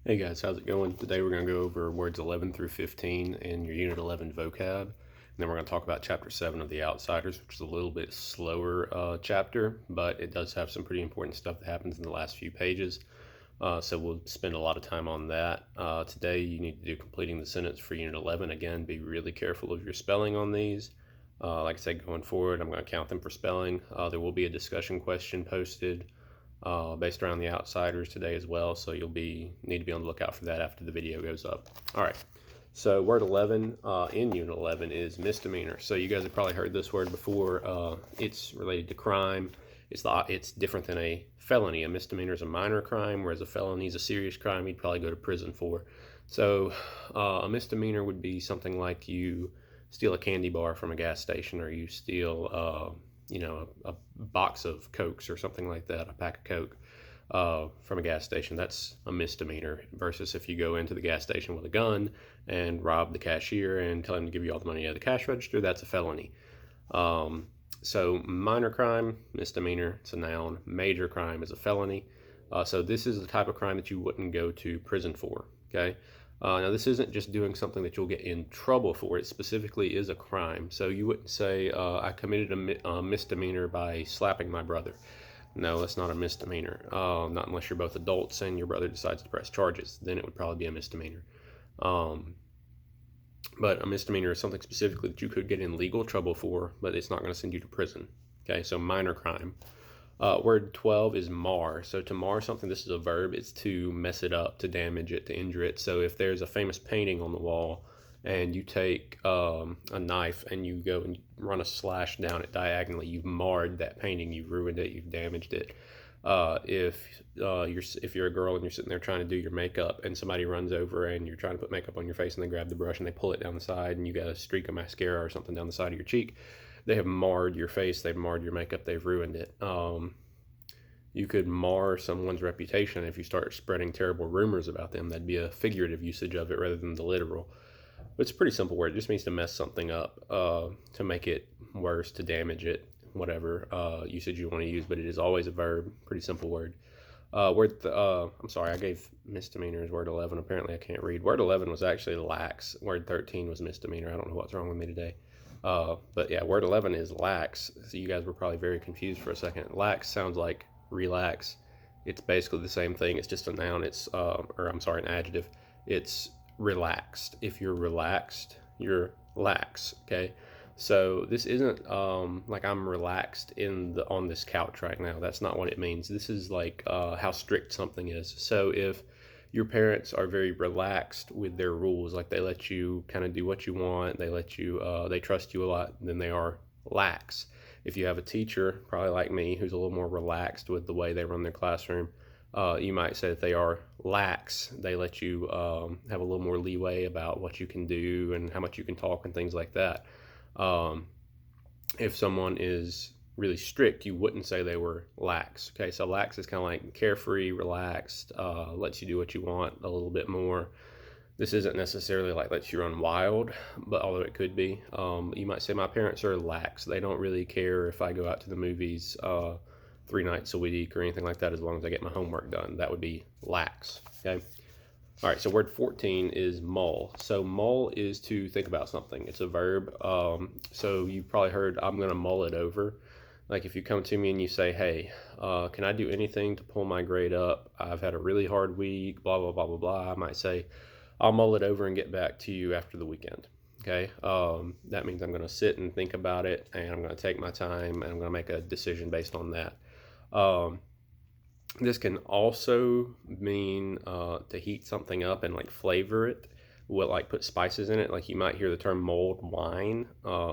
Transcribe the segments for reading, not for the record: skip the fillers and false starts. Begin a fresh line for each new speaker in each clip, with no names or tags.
Hey guys, how's it going? Today we're going to go over words 11 through 15 in your Unit 11 vocab. And then we're going to talk about Chapter 7 of The Outsiders, which is a little bit slower chapter, but it does have some pretty important stuff that happens in the last few pages. So we'll spend a lot of time on that. Today you need to do completing the sentence for Unit 11. Again, be really careful of your spelling on these. Like I said, going forward, I'm going to count them for spelling. There will be a discussion question posted based around the outsiders today as well, so you'll need to be on the lookout for that after the video goes up. All right, so word 11 in Unit 11 is misdemeanor. So you guys have probably heard this word before. It's related to crime. It's different than a felony. A misdemeanor is a minor crime, whereas a felony is a serious crime you'd probably go to prison for. So a misdemeanor would be something like you steal a candy bar from a gas station, or you steal a box of Cokes or something like that, a pack of Coke from a gas station. That's a misdemeanor, versus if you go into the gas station with a gun and rob the cashier and tell him to give you all the money out of the cash register, that's a felony. So minor crime, misdemeanor, it's a noun. Major crime is a felony. So this is the type of crime that you wouldn't go to prison for, okay? Now, this isn't just doing something that you'll get in trouble for. It specifically is a crime. So you wouldn't say, I committed a misdemeanor by slapping my brother. No, that's not a misdemeanor. Not unless you're both adults and your brother decides to press charges. Then it would probably be a misdemeanor. But a misdemeanor is something specifically that you could get in legal trouble for, but it's not going to send you to prison. Okay, so minor crime. Word 12 is mar. So to mar something, this is a verb. It's to mess it up, to damage it, to injure it. So if there's a famous painting on the wall and you take a knife and you go and run a slash down it diagonally, you've marred that painting, you've ruined it, you've damaged it. If you're a girl and you're sitting there trying to do your makeup and somebody runs over and you're trying to put makeup on your face and they grab the brush and they pull it down the side and you got a streak of mascara or something down the side of your cheek, they have marred your face, they've marred your makeup, they've ruined it. You could mar someone's reputation if you start spreading terrible rumors about them. That'd be a figurative usage of it rather than the literal. But it's a pretty simple word. It just means to mess something up, to make it worse, to damage it, whatever usage you want to use, but it is always a verb. Pretty simple word. I'm sorry, I gave misdemeanor as word 11. Apparently I can't read. Word 11 was actually lax. Word 13 was misdemeanor. I don't know what's wrong with me today. But yeah, word 11 is lax. So you guys were probably very confused for a second. Lax sounds like relax. It's basically the same thing. It's just a noun. An adjective. It's relaxed. If you're relaxed, you're lax. Okay. So this isn't like I'm relaxed on this couch right now. That's not what it means. This is like how strict something is. So if your parents are very relaxed with their rules, like they let you kind of do what you want, they trust you a lot, then they are lax. If you have a teacher, probably like me, who's a little more relaxed with the way they run their classroom, you might say that they are lax. They let you have a little more leeway about what you can do and how much you can talk and things like that. If someone is really strict, you wouldn't say they were lax. Okay, so lax is kind of like carefree, relaxed, lets you do what you want a little bit more. This isn't necessarily like lets you run wild, but although it could be. You might say my parents are lax. They don't really care if I go out to the movies 3 nights a week or anything like that, as long as I get my homework done. That would be lax. Okay. All right, so word 14 is mull. So mull is to think about something. It's a verb. So you've probably heard, I'm going to mull it over. Like if you come to me and you say, hey, can I do anything to pull my grade up? I've had a really hard week, blah, blah, blah, blah, blah. I might say, I'll mull it over and get back to you after the weekend. Okay, that means I'm going to sit and think about it, and I'm going to take my time, and I'm going to make a decision based on that. This can also mean to heat something up and like flavor it, like put spices in it. Like you might hear the term mulled wine,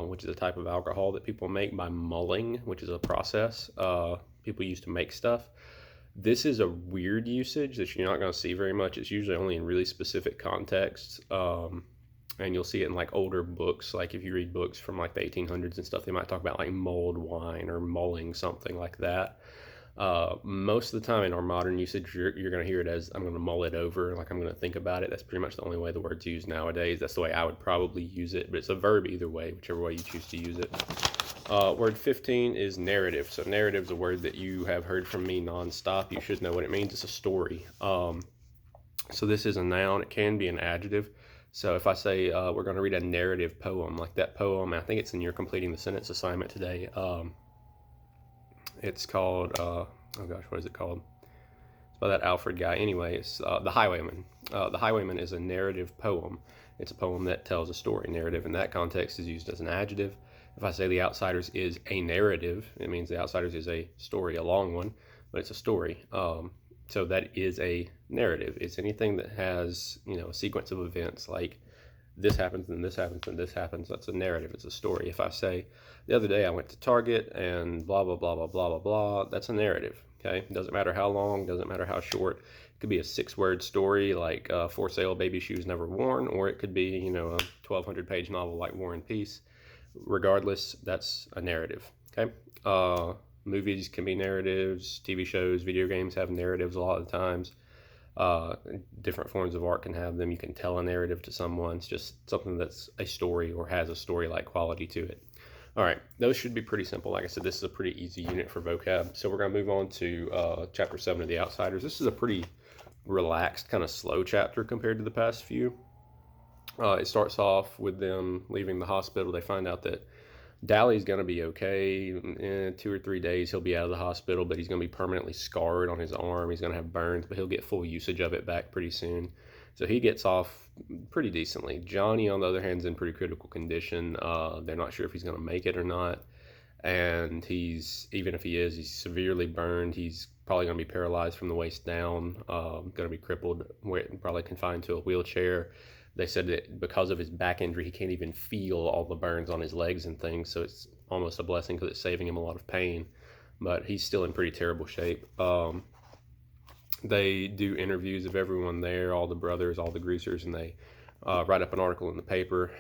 which is a type of alcohol that people make by mulling, which is a process people use to make stuff. This is a weird usage that you're not going to see very much. It's usually only in really specific contexts, and you'll see it in like older books. Like if you read books from like the 1800s and stuff, they might talk about like mulled wine or mulling, something like that. Most of the time in our modern usage, you're going to hear it as I'm going to mull it over, like I'm going to think about it. That's pretty much the only way the word's used nowadays. That's the way I would probably use it, but it's a verb either way, whichever way you choose to use it. Word 15 is narrative. So narrative is a word that you have heard from me nonstop. You should know what it means. It's a story. So this is a noun. It can be an adjective. So if I say we're going to read a narrative poem, like that poem, I think it's in your completing the sentence assignment today. It's called, oh gosh, what is it called? It's by that Alfred guy. Anyway, it's The Highwayman. The Highwayman is a narrative poem. It's a poem that tells a story. Narrative in that context is used as an adjective. If I say The Outsiders is a narrative, it means The Outsiders is a story, a long one, but it's a story. So that is a narrative. It's anything that has, a sequence of events like this happens, then this happens, then this happens. That's a narrative. It's a story. If I say the other day I went to Target and blah, blah, blah, blah, blah, blah, blah, that's a narrative. Okay. Doesn't matter how long, doesn't matter how short. It could be a 6-word story like For Sale Baby Shoes Never Worn, or it could be, a 1,200-page novel like War and Peace. Regardless, that's a narrative. Okay. Movies can be narratives. TV shows, video games have narratives a lot of the times. Different forms of art can have them. You can tell a narrative to someone. It's just something that's a story or has a story-like quality to it. All right, those should be pretty simple. Like I said, this is a pretty easy unit for vocab. So we're going to move on to Chapter 7 of The Outsiders. This is a pretty relaxed, kind of slow chapter compared to the past few. It starts off with them leaving the hospital. They find out that Dally's going to be okay. In 2 or 3 days, he'll be out of the hospital, but he's going to be permanently scarred on his arm. He's going to have burns, but he'll get full usage of it back pretty soon. So he gets off pretty decently. Johnny, on the other hand, is in pretty critical condition. They're not sure if he's going to make it or not. And even if he is, he's severely burned. He's probably going to be paralyzed from the waist down, going to be crippled, probably confined to a wheelchair. They said that because of his back injury, he can't even feel all the burns on his legs and things. So it's almost a blessing because it's saving him a lot of pain. But he's still in pretty terrible shape. They do interviews of everyone there, all the brothers, all the greasers, and they write up an article in the paper,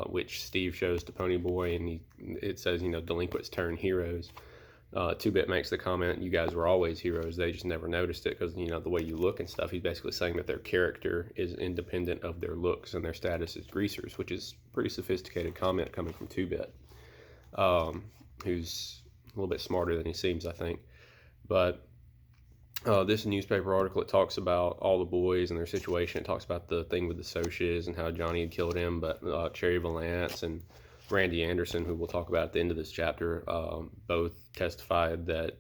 which Steve shows to Ponyboy, and it says, delinquents turn heroes. 2-Bit makes the comment, you guys were always heroes, they just never noticed it because, the way you look and stuff. He's basically saying that their character is independent of their looks and their status as greasers, which is a pretty sophisticated comment coming from 2-Bit, who's a little bit smarter than he seems, I think. But this newspaper article, it talks about all the boys and their situation. It talks about the thing with the Soches and how Johnny had killed him, but Cherry Valance and Randy Anderson, who we'll talk about at the end of this chapter, both testified that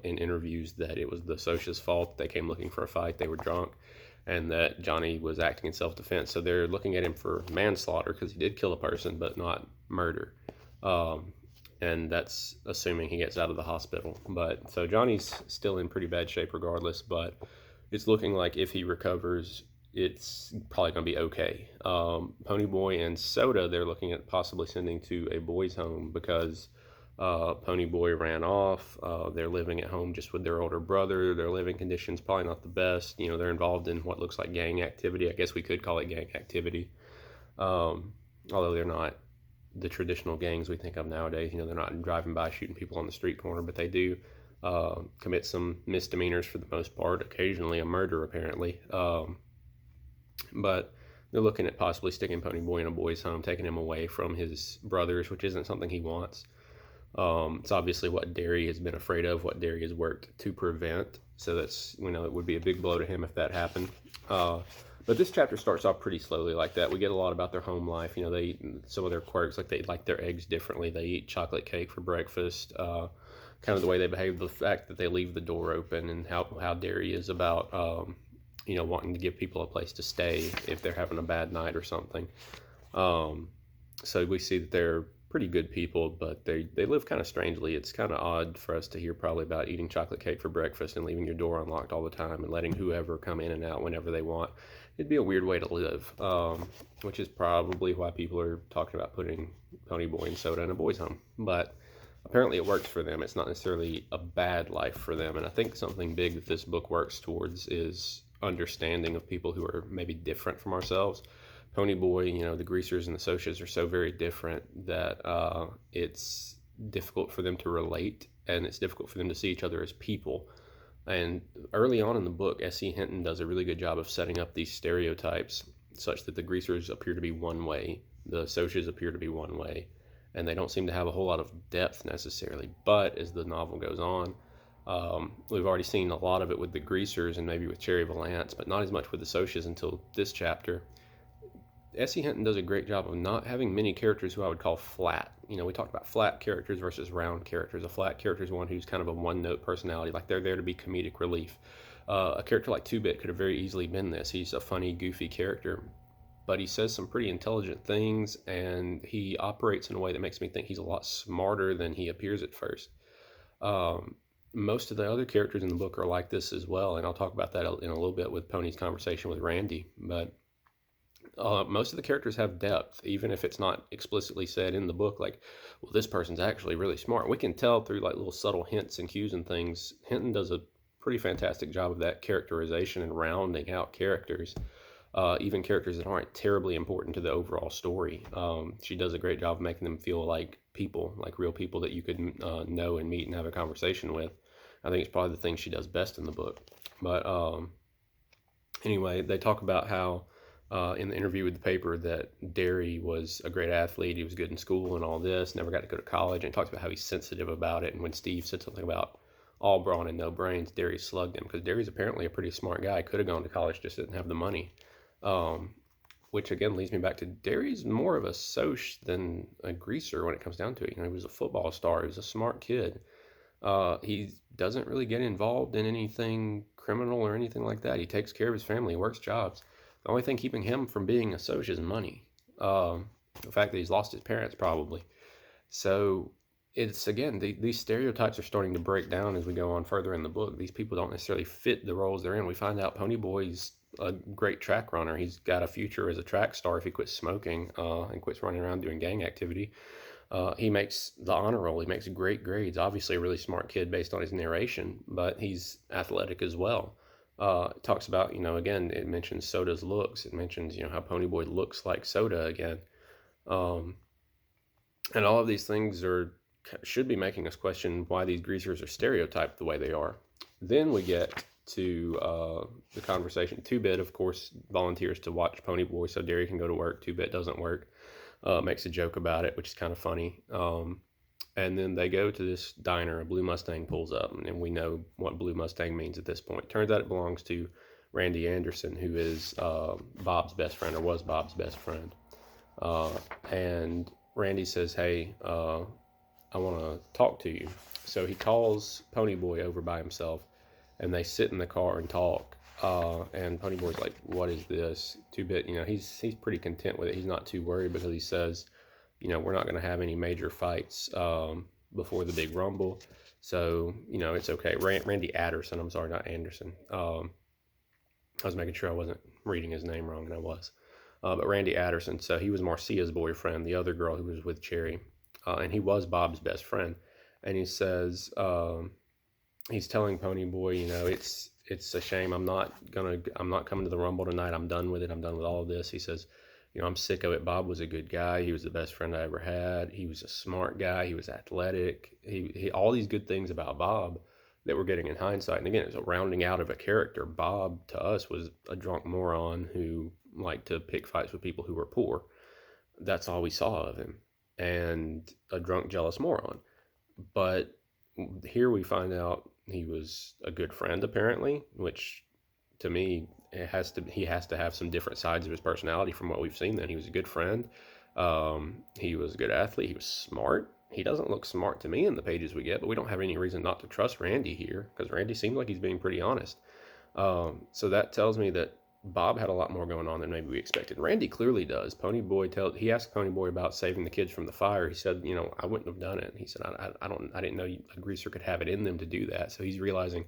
in interviews that it was the Socha's fault. They came looking for a fight. They were drunk, and that Johnny was acting in self-defense. So they're looking at him for manslaughter because he did kill a person, but not murder. And that's assuming he gets out of the hospital. But so Johnny's still in pretty bad shape regardless, but it's looking like if he recovers, it's probably going to be okay. Ponyboy and Soda, they're looking at possibly sending to a boys' home because Ponyboy ran off. They're living at home just with their older brother. Their living conditions probably not the best. They're involved in what looks like gang activity. I guess we could call it gang activity, although they're not the traditional gangs we think of nowadays. They're not driving by shooting people on the street corner, but they do commit some misdemeanors for the most part, occasionally a murder apparently. But they're looking at possibly sticking Ponyboy in a boys' home, taking him away from his brothers, which isn't something he wants. It's obviously what Derry has been afraid of, what Derry has worked to prevent. So that's, it would be a big blow to him if that happened. But this chapter starts off pretty slowly like that. We get a lot about their home life. They eat some of their quirks, like they like their eggs differently. They eat chocolate cake for breakfast. Kind of the way they behave, the fact that they leave the door open, and how Derry is about wanting to give people a place to stay if they're having a bad night or something. So we see that they're pretty good people, but they live kind of strangely. It's kind of odd for us to hear probably about eating chocolate cake for breakfast and leaving your door unlocked all the time and letting whoever come in and out whenever they want. It'd be a weird way to live, which is probably why people are talking about putting Ponyboy and Soda in a boys' home. But apparently it works for them. It's not necessarily a bad life for them. And I think something big that this book works towards is understanding of people who are maybe different from ourselves. Ponyboy, the greasers and the Soches are so very different that it's difficult for them to relate, and it's difficult for them to see each other as people. And early on in the book, S.E. Hinton does a really good job of setting up these stereotypes such that the greasers appear to be one way, the Soches appear to be one way, and they don't seem to have a whole lot of depth necessarily. But as the novel goes on, We've already seen a lot of it with the greasers and maybe with Cherry Valance, but not as much with the Socias until this chapter. S.E. Hinton does a great job of not having many characters who I would call flat. We talked about flat characters versus round characters. A flat character is one who's kind of a one-note personality, like they're there to be comedic relief. A character like Two-Bit could have very easily been this. He's a funny, goofy character, but he says some pretty intelligent things, and he operates in a way that makes me think he's a lot smarter than he appears at first. Most of the other characters in the book are like this as well, and I'll talk about that in a little bit with Pony's conversation with Randy, but most of the characters have depth, even if it's not explicitly said in the book, like, well, this person's actually really smart. We can tell through like little subtle hints and cues and things. Hinton does a pretty fantastic job of that characterization and rounding out characters, even characters that aren't terribly important to the overall story. She does a great job of making them feel like people, like real people that you could know and meet and have a conversation with. I think it's probably the thing she does best in the book. But anyway, they talk about how in the interview with the paper that Derry was a great athlete. He was good in school and all this, never got to go to college, and talks about how he's sensitive about it. And when Steve said something about all brawn and no brains, Derry slugged him, because Derry's apparently a pretty smart guy. Could have gone to college, just didn't have the money. Which again leads me back to Derry's more of a soc than a greaser when it comes down to it. He was a football star. He was a smart kid. He doesn't really get involved in anything criminal or anything like that. He takes care of his family, works jobs. The only thing keeping him from being a soc is money. The fact that he's lost his parents, probably. So it's, again, these stereotypes are starting to break down as we go on further in the book. These people don't necessarily fit the roles they're in. We find out Ponyboy's a great track runner. He's got a future as a track star if he quits smoking and quits running around doing gang activity. He makes the honor roll. He makes great grades. Obviously a really smart kid based on his narration, but he's athletic as well. It talks about, again, it mentions Soda's looks. It mentions, how Ponyboy looks like Soda again. And all of these things should be making us question why these greasers are stereotyped the way they are. Then we get to the conversation. Two-Bit, of course, volunteers to watch Ponyboy so Derry can go to work. Two-Bit doesn't work. Makes a joke about it, which is kind of funny. And then they go to this diner. A blue Mustang pulls up, and we know what blue Mustang means at this point. Turns out it belongs to Randy Anderson, who is Bob's best friend, or was Bob's best friend. And Randy says, hey, I want to talk to you. So he calls Ponyboy over by himself, and they sit in the car and talk. And Ponyboy's like, what is this? Two-Bit, he's pretty content with it. He's not too worried because he says, we're not going to have any major fights before the big rumble. So, it's okay. Randy Adderson, I'm sorry, not Anderson. I was making sure I wasn't reading his name wrong, and I was. But Randy Adderson, so he was Marcia's boyfriend, the other girl who was with Cherry. And he was Bob's best friend. And he says, he's telling Ponyboy, it's a shame. I'm not coming to the rumble tonight. I'm done with it. I'm done with all of this. He says, I'm sick of it. Bob was a good guy. He was the best friend I ever had. He was a smart guy. He was athletic. He all these good things about Bob that we're getting in hindsight. And again, it's a rounding out of a character. Bob, to us, was a drunk moron who liked to pick fights with people who were poor. That's all we saw of him. And a drunk, jealous moron. But here we find out he was a good friend, apparently, which to me, he has to have some different sides of his personality from what we've seen. Then he was a good friend. He was a good athlete. He was smart. He doesn't look smart to me in the pages we get, but we don't have any reason not to trust Randy here, because Randy seemed like he's being pretty honest. So that tells me that Bob had a lot more going on than maybe we expected. Randy clearly does. He asked Ponyboy about saving the kids from the fire. He said, I wouldn't have done it. He said, I didn't know a greaser could have it in them to do that. So he's realizing,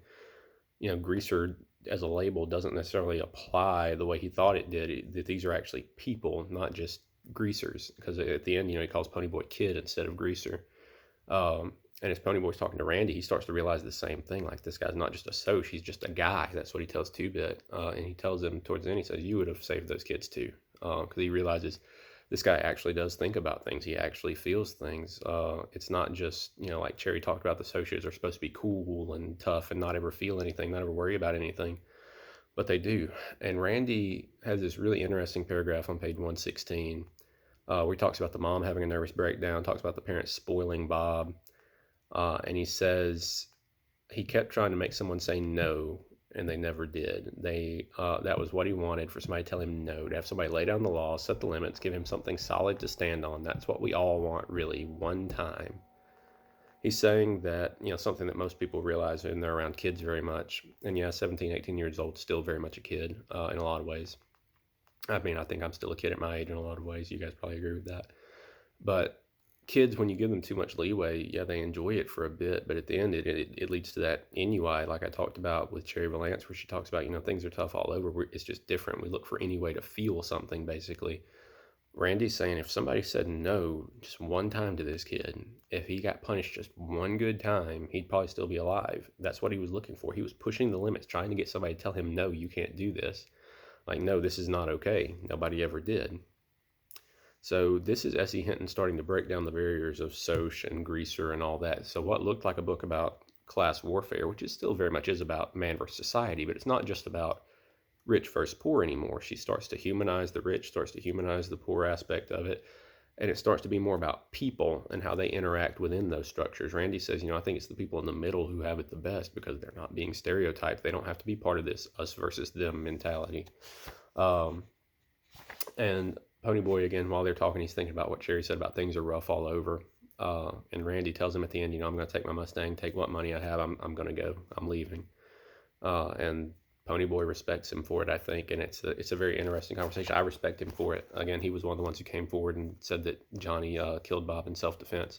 greaser as a label doesn't necessarily apply the way he thought it did. That these are actually people, not just greasers. Because at the end, he calls Ponyboy kid instead of greaser. And as Ponyboy's talking to Randy, he starts to realize the same thing. Like, this guy's not just a soc, he's just a guy. That's what he tells Two-Bit. And he tells him towards the end, he says, you would have saved those kids too. Because he realizes this guy actually does think about things. He actually feels things. It's not just, like Cherry talked about, the socios are supposed to be cool and tough and not ever feel anything, not ever worry about anything. But they do. And Randy has this really interesting paragraph on page 116 where he talks about the mom having a nervous breakdown, talks about the parents spoiling Bob. And he says, he kept trying to make someone say no, and they never did. That was what he wanted, for somebody to tell him no, to have somebody lay down the law, set the limits, give him something solid to stand on. That's what we all want, really, one time. He's saying that, something that most people realize when they're around kids very much. And yeah, 17, 18 years old, still very much a kid in a lot of ways. I mean, I think I'm still a kid at my age in a lot of ways. You guys probably agree with that. But kids, when you give them too much leeway, yeah, they enjoy it for a bit, but at the end, it leads to that ennui, like I talked about with Cherry Valance, where she talks about, things are tough all over. It's just different. We look for any way to feel something, basically. Randy's saying if somebody said no just one time to this kid, if he got punished just one good time, he'd probably still be alive. That's what he was looking for. He was pushing the limits, trying to get somebody to tell him, no, you can't do this. Like, no, this is not okay. Nobody ever did. So this is S.E. Hinton starting to break down the barriers of Soch and Greaser and all that. So what looked like a book about class warfare, which is still very much is about man versus society, but it's not just about rich versus poor anymore. She starts to humanize the rich, starts to humanize the poor aspect of it, and it starts to be more about people and how they interact within those structures. Randy says, I think it's the people in the middle who have it the best because they're not being stereotyped. They don't have to be part of this us versus them mentality. And Ponyboy, again, while they're talking, he's thinking about what Cherry said about things are rough all over. And Randy tells him at the end, I'm going to take my Mustang, take what money I have, I'm going to go, I'm leaving. And Ponyboy respects him for it, I think, and it's a very interesting conversation. I respect him for it. Again, he was one of the ones who came forward and said that Johnny killed Bob in self-defense.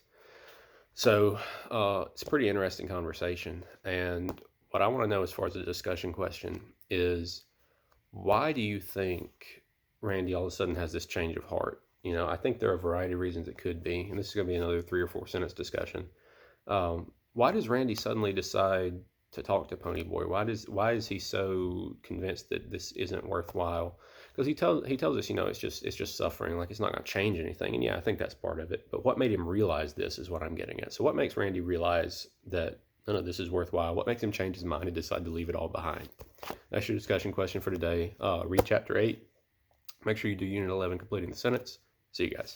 So it's a pretty interesting conversation. And what I want to know as far as the discussion question is, why do you think Randy all of a sudden has this change of heart? I think there are a variety of reasons it could be, and this is going to be another 3 or 4 sentence discussion. Why does Randy suddenly decide to talk to Ponyboy? Why is he so convinced that this isn't worthwhile? Because he tells us, it's just suffering, like it's not going to change anything. And yeah, I think that's part of it. But what made him realize this is what I'm getting at. So what makes Randy realize that none of this is worthwhile? What makes him change his mind and decide to leave it all behind? That's your discussion question for today. Read chapter 8. Make sure you do unit 11, completing the sentence. See you guys.